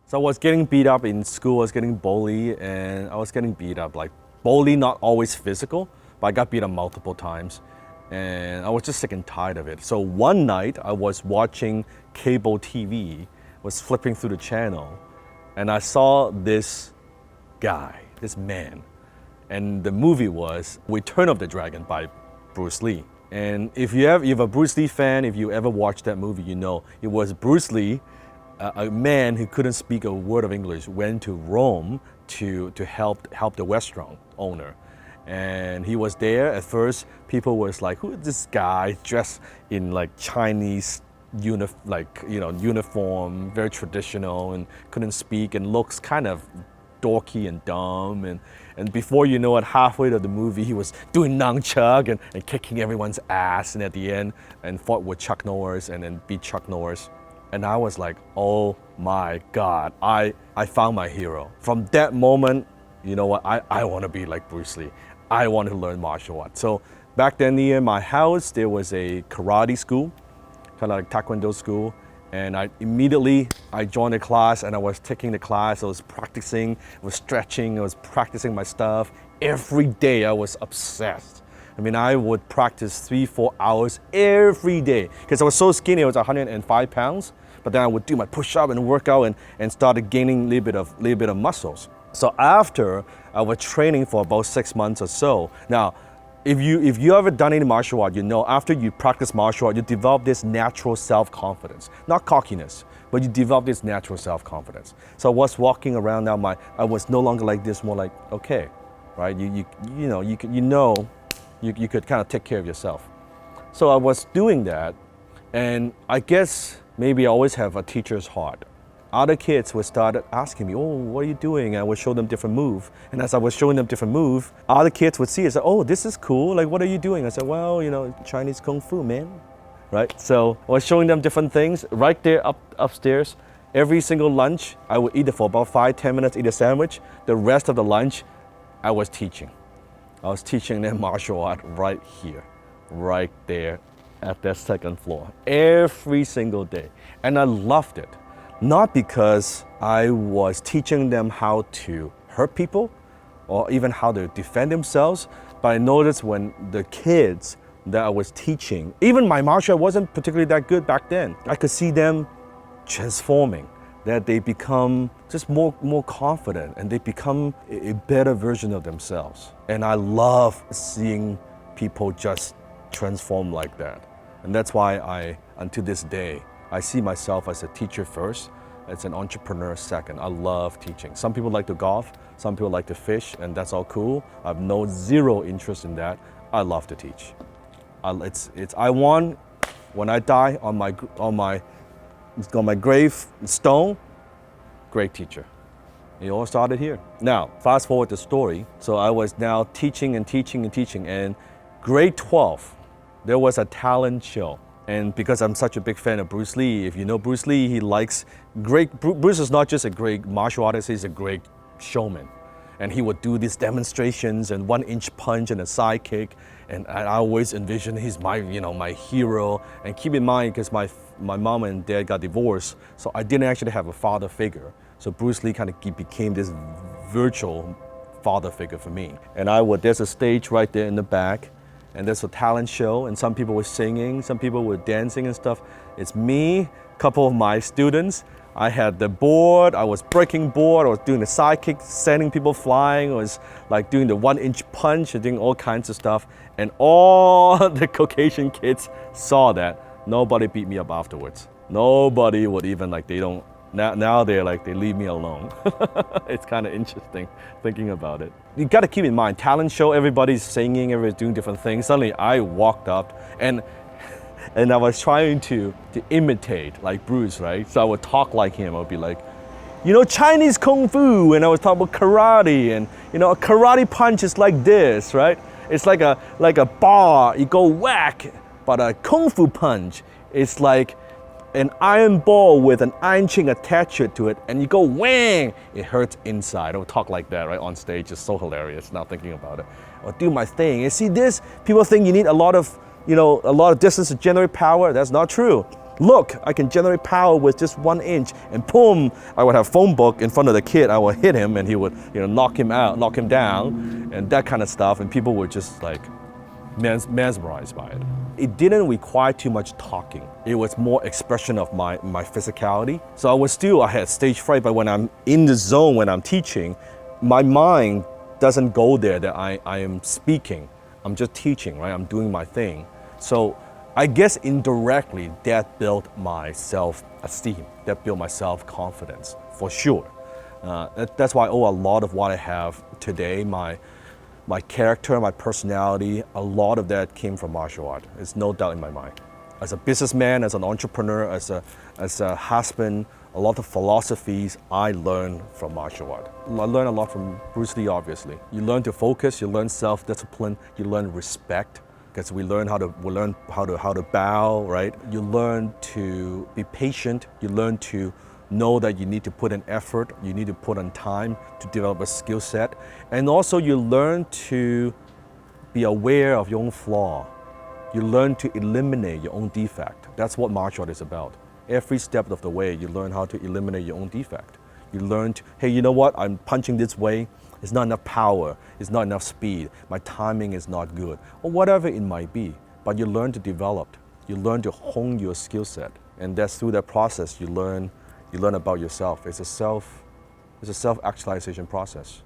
So I was getting beat up in school, I was getting bullied, and I was getting beat up. Like, bully, not always physical, but I got beat up multiple times. And I was just sick and tired of it. So one night, I was watching cable TV, was flipping through the channel, and I saw this guy, this man. And the movie was Return of the Dragon by Bruce Lee. And if you're a Bruce Lee fan, if you ever watched that movie, you know it was Bruce Lee, a man who couldn't speak a word of English, went to Rome to help the restaurant owner. And he was there. At first, people was like, "Who is this guy dressed in like Chinese uniform, very traditional, and couldn't speak and looks kind of dorky and dumb." And before you know it, halfway to the movie, he was doing nunchuck and kicking everyone's ass, and at the end, and fought with Chuck Norris and then beat Chuck Norris. And I was like, oh my God, I found my hero. From that moment, you know what, I want to be like Bruce Lee. I want to learn martial arts. So back then near my house, there was a karate school, kind of like Taekwondo school. And I joined the class, and I was taking the class. I was practicing, I was stretching, I was practicing my stuff. Every day I was obsessed. I mean, I would practice 3-4 hours every day because I was so skinny. I was 105 pounds, but then I would do my push-up and workout and started gaining a little bit of muscles. So after I was training for about 6 months or so. Now, if you ever done any martial art, you know after you practice martial art, you develop this natural self-confidence, not cockiness, but you develop this natural self-confidence. So I was walking around now, I was no longer like this, more like, okay, right? You could kind of take care of yourself. So I was doing that, and I guess maybe I always have a teacher's heart. Other kids would start asking me, "Oh, what are you doing?" And I would show them different move. And as I was showing them different move, other kids would see it and say, "Oh, this is cool. Like, what are you doing?" I said, "Well, Chinese Kung Fu, man." Right? So I was showing them different things right there upstairs. Every single lunch, I would eat it for about 5-10 minutes, eat a sandwich. The rest of the lunch, I was teaching. I was teaching them martial art right here, right there at that second floor, every single day. And I loved it. Not because I was teaching them how to hurt people or even how to defend themselves, but I noticed when the kids that I was teaching, even my martial art wasn't particularly that good back then, I could see them transforming, that they become just more confident and they become a better version of themselves. And I love seeing people just transform like that. And that's why until this day, I see myself as a teacher first, as an entrepreneur second. I love teaching. Some people like to golf, some people like to fish, and that's all cool. I have zero interest in that. I love to teach. I want, when I die, on my grave stone, great teacher. It all started here. Now, fast forward the story. So I was now teaching and teaching and teaching, and grade 12, there was a talent show. And because I'm such a big fan of Bruce Lee, if you know Bruce Lee, Bruce is not just a great martial artist, he's a great showman. And he would do these demonstrations and 1-inch punch and a side kick. And I always envision he's my hero. And keep in mind, because my mom and dad got divorced, so I didn't actually have a father figure. So Bruce Lee kind of became this virtual father figure for me. And there's a stage right there in the back, and there's a talent show, and some people were singing, some people were dancing and stuff. It's me, a couple of my students. I had the board, I was breaking board, I was doing the side kick, sending people flying, I was like doing the 1-inch punch and doing all kinds of stuff. And all the Caucasian kids saw that. Nobody beat me up afterwards. Nobody would even now they're like, they leave me alone. It's kind of interesting thinking about it. You got to keep in mind, talent show, everybody's singing, everybody's doing different things. Suddenly I walked up and I was trying to imitate like Bruce, right? So I would talk like him. I would be like, Chinese Kung Fu, and I was talking about karate, and a karate punch is like this, right? It's like a bar, you go whack, but a Kung Fu punch is like an iron ball with an iron chain attached to it, and you go whang, it hurts inside. I would talk like that, right, on stage. It's so hilarious now thinking about it. I'll do my thing. And see this, people think you need a lot of distance to generate power. That's not true. Look, I can generate power with just 1 inch, and boom, I would have a phone book in front of the kid. I would hit him, and he would, knock him out, knock him down, and that kind of stuff. And people were just like mesmerized by it. It didn't require too much talking. It was more expression of my physicality. So I had stage fright, but when I'm in the zone, when I'm teaching, my mind doesn't go there that I am speaking. I'm just teaching, right? I'm doing my thing. So I guess indirectly that built my self-esteem, that built my self-confidence, for sure. That's why I owe a lot of what I have today, my character, my personality, a lot of that came from martial art. There's no doubt in my mind. As a businessman, as an entrepreneur, as a husband, a lot of philosophies I learned from martial art. I learned a lot from Bruce Lee, obviously. You learn to focus, you learn self-discipline, you learn respect, because we learn how to bow, right? You learn to be patient, you learn to know that you need to put in effort, you need to put in time to develop a skill set. And also you learn to be aware of your own flaw. You learn to eliminate your own defect. That's what martial art is about. Every step of the way, you learn how to eliminate your own defect. You learn to, hey, you know what? I'm punching this way. It's not enough power. It's not enough speed. My timing is not good. Or whatever it might be. But you learn to develop. You learn to hone your skill set. And that's through that process you learn about yourself. It's a self-actualization process.